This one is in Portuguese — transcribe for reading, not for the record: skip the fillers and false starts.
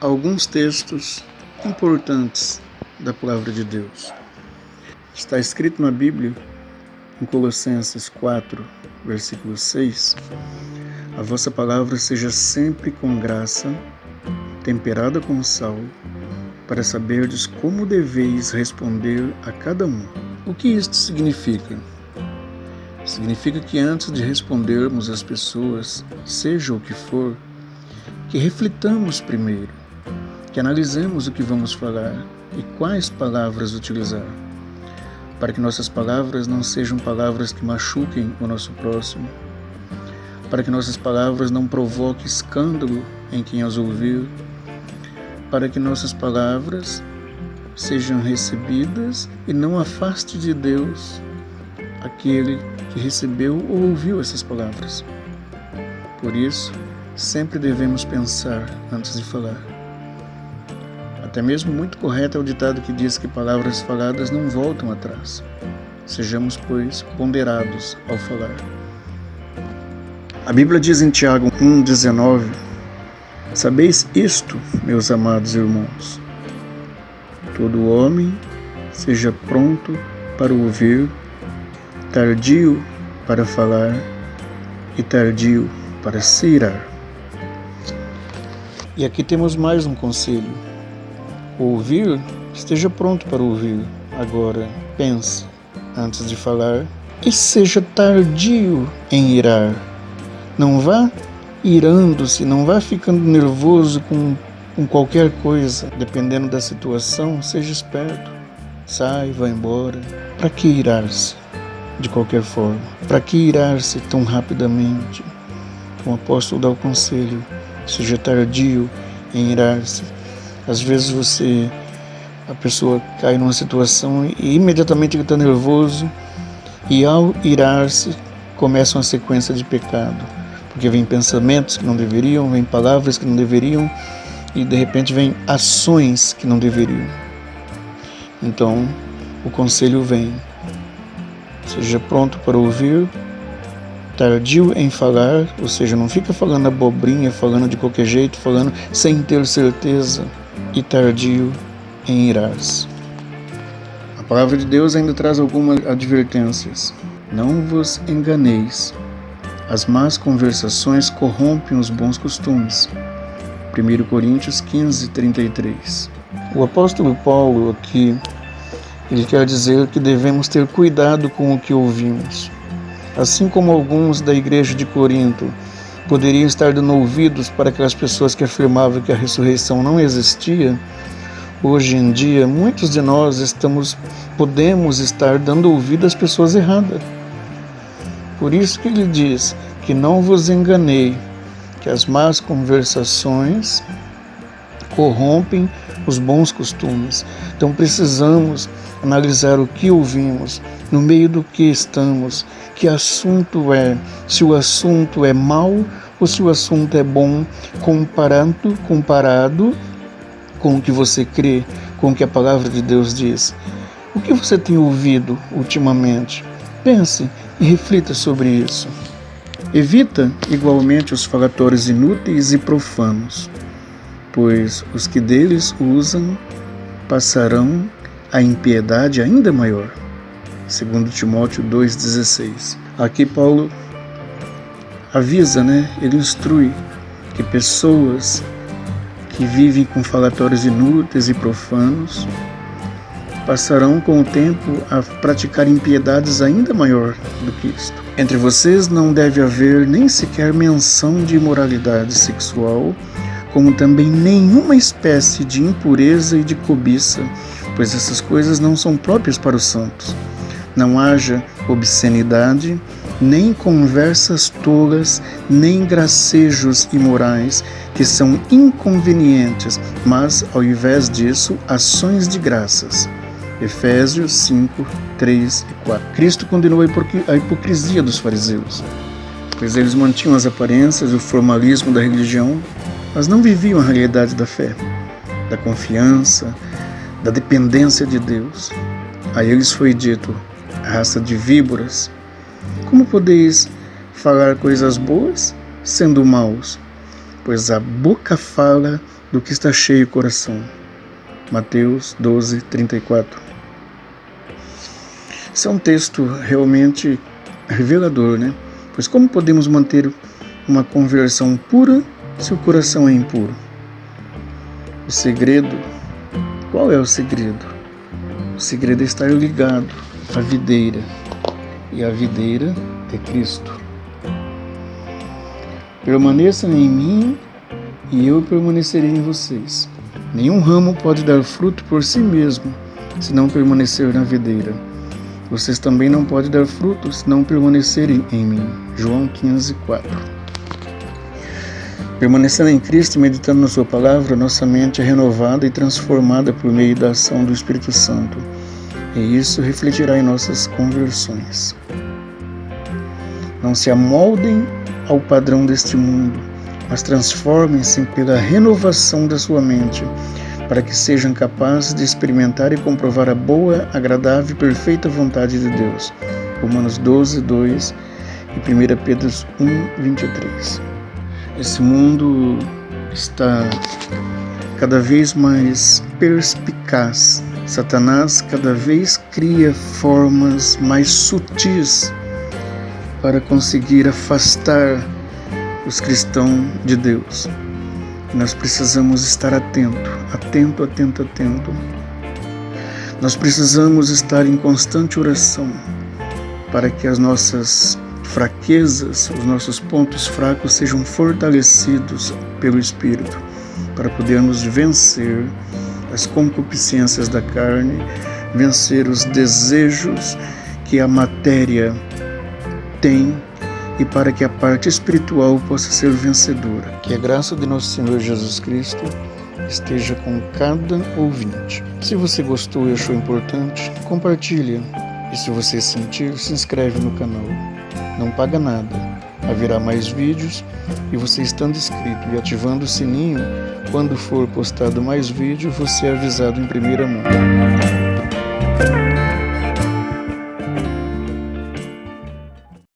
alguns textos importantes da Palavra de Deus. Está escrito na Bíblia, em Colossenses 4, versículo 6, a vossa palavra seja sempre com graça, temperada com sal, para saberdes como deveis responder a cada um. O que isto significa? Significa que antes de respondermos às pessoas, seja o que for, que reflitamos primeiro, que analisemos o que vamos falar e quais palavras utilizar, para que nossas palavras não sejam palavras que machuquem o nosso próximo, para que nossas palavras não provoquem escândalo em quem as ouvir, para que nossas palavras sejam recebidas e não afaste de Deus aquele que recebeu ou ouviu essas palavras. Por isso, sempre devemos pensar antes de falar. Até mesmo muito correto é o ditado que diz que palavras faladas não voltam atrás. Sejamos, pois, ponderados ao falar. A Bíblia diz em Tiago 1,19: sabeis isto, meus amados irmãos, todo homem seja pronto para ouvir, tardio para falar e tardio para se irar. E aqui temos mais um conselho. Ouvir, esteja pronto para ouvir. Agora, pense antes de falar e seja tardio em irar. Não vá irando-se, não vá ficando nervoso com qualquer coisa. Dependendo da situação, seja esperto. Sai, vá embora. Para que irar-se de qualquer forma? Para que irar-se tão rapidamente? O apóstolo dá o conselho: seja tardio em irar-se. Às vezes a pessoa cai numa situação e imediatamente ele está nervoso, e ao irar-se começa uma sequência de pecado, porque vem pensamentos que não deveriam, vem palavras que não deveriam e de repente vem ações que não deveriam. Então o conselho vem: seja pronto para ouvir, tardio em falar, ou seja, não fica falando abobrinha, falando de qualquer jeito, falando sem ter certeza, e tardio em irar-se. A palavra de Deus ainda traz algumas advertências. Não vos enganeis, as más conversações corrompem os bons costumes. 1 Coríntios 15, 33. O apóstolo Paulo aqui, ele quer dizer que devemos ter cuidado com o que ouvimos. Assim como alguns da igreja de Corinto poderiam estar dando ouvidos para aquelas pessoas que afirmavam que a ressurreição não existia, hoje em dia muitos de nós podemos estar dando ouvido às pessoas erradas. Por isso que ele diz que não vos enganei, que as más conversações corrompem os bons costumes. Então precisamos analisar o que ouvimos, no meio do que estamos, que assunto é, se o assunto é mau ou se o assunto é bom, comparado com o que você crê, com o que a palavra de Deus diz. O que você tem ouvido ultimamente? Pense e reflita sobre isso. Evita igualmente os falatórios inúteis e profanos, pois os que deles usam passarão a impiedade ainda maior. 2 Timóteo 2,16. Aqui Paulo avisa, ele instrui que pessoas que vivem com falatórios inúteis e profanos passarão com o tempo a praticar impiedades ainda maior do que isto. Entre vocês não deve haver nem sequer menção de imoralidade sexual, como também nenhuma espécie de impureza e de cobiça, pois essas coisas não são próprias para os santos. Não haja obscenidade, nem conversas tolas, nem gracejos imorais, que são inconvenientes, mas, ao invés disso, ações de graças. Efésios 5, 3 e 4. Cristo condenou a hipocrisia dos fariseus, pois eles mantinham as aparências e o formalismo da religião, mas não viviam a realidade da fé, da confiança, da dependência de Deus. A eles foi dito: raça de víboras, como podeis falar coisas boas sendo maus? pois a boca fala do que está cheio o coração. Mateus 12:34. Esse é um texto realmente revelador, né? Pois como podemos manter uma conversão pura se o coração é impuro? O segredo, qual é o segredo? O segredo é estar ligado à videira, e a videira é Cristo. Permaneçam em mim e eu permanecerei em vocês. Nenhum ramo pode dar fruto por si mesmo, se não permanecer na videira. Vocês também não podem dar fruto se não permanecerem em mim. João 15:4. Permanecendo em Cristo, meditando na sua palavra, nossa mente é renovada e transformada por meio da ação do Espírito Santo. E isso refletirá em nossas conversões. Não se amoldem ao padrão deste mundo, mas transformem-se pela renovação da sua mente, para que sejam capazes de experimentar e comprovar a boa, agradável e perfeita vontade de Deus. Romanos 12:2 e 1 Pedro 1:23. Esse mundo está cada vez mais perspicaz. Satanás cada vez cria formas mais sutis para conseguir afastar os cristãos de Deus. Nós precisamos estar atento. Nós precisamos estar em constante oração para que as nossas fraquezas, os nossos pontos fracos sejam fortalecidos pelo Espírito, para podermos vencer as concupiscências da carne, vencer os desejos que a matéria tem, e para que a parte espiritual possa ser vencedora. Que a graça de nosso Senhor Jesus Cristo esteja com cada ouvinte. Se você gostou e achou importante, compartilha. E se você sentir, se inscreve no canal. Não paga nada. Haverá mais vídeos e você estando inscrito e ativando o sininho, quando for postado mais vídeo, você é avisado em primeira mão.